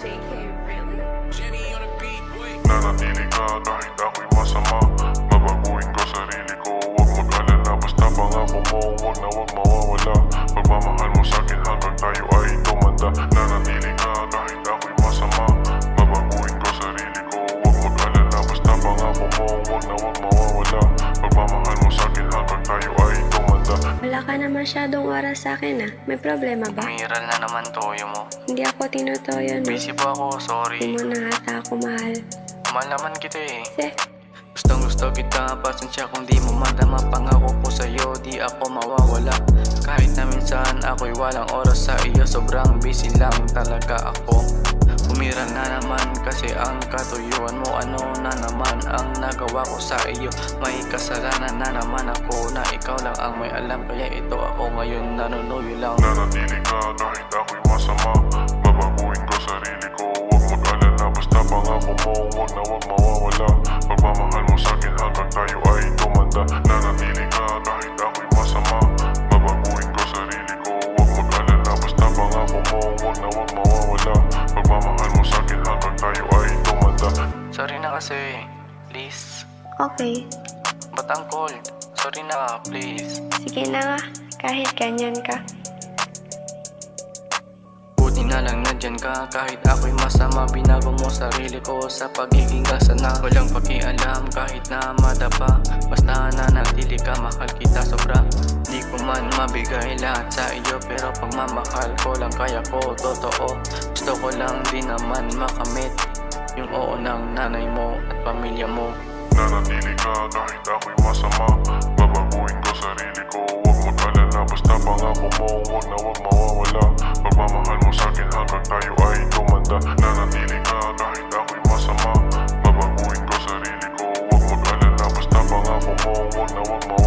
JK, really? Nanatili ka kahit ako'y masama. Babaguhin ko sarili ko, huwag mag-alala. Basta pangako mo, huwag na huwag mawawala. Pagmamahal mo sa'kin hanggang tayo ay tumanda. Nanatili ka kahit ako'y masama. Babaguhin ko sarili ko, huwag mag-alala. Basta pangako mo, huwag na huwag mawawala. Pagmamahal mo sa'kin hanggang tayo ay tumanda. Wala ka na masyadong oras sa akin ah. May problema ba? Umiral na naman toyo mo. Hindi ako tinutoyo no. Busy pa ako, sorry. Hindi mo na ata ako mahal. Mahal naman kita eh. Kasi, Gustong gusto kita, pasensya kung di mo madama. Pangako ko sa'yo, di ako mawawala. Kahit na minsan ako'y walang oras sa iyo. Sobrang busy lang talaga ako. Umiral na naman kasi ang katuyuan mo. Ano na naman ang nagawa ko sa iyo? May kasalanan na naman ako na ikaw lang ang may alam. Kaya ito ako ngayon nanunuyo lang. Nanatili ka kahit ako'y masama. Babaguhin ko sarili ko, huwag mag-alala. Basta pangako mo, huwag na huwag mawawala. Pagmamahal mo sa'kin hanggang tayo ay tumanda. Nanatili ka kahit ako'y masama. Babaguhin ko sarili ko, huwag mag-alala. Basta pangako mo, huwag na huwag mawawala. Pagmamahal mo sa'kin hanggang tayo ay tumanda. Sorry na kasi, please. okay. Ba't ang cold? Sorry na, please. Sige na nga. Kahit ganyan ka. Buti na lang nandyan ka, kahit ako'y masama. Binago mo sarili ko sa pagiging kasana. Walang pakialam kahit na madapa. Basta nanatili ka, mahal kita sobra. Di ko man mabigay lahat sa iyo, pero pagmamahal ko lang kaya ko, totoo. Gusto ko lang din naman makamit yung oo ng nanay mo at pamilya mo. Nanatili ka kahit ako'y masama. Babaguhin ko sarili ko, huwag mag-alala. Basta pangako mo, huwag na huwag mawawala. Pagmamahal mo sa'kin hanggang tayo ay tumanda. Nanatili ka kahit ako'y masama. Babaguhin ko sarili ko, huwag mag-alala. Basta pangako mo, huwag na huwag mawawala.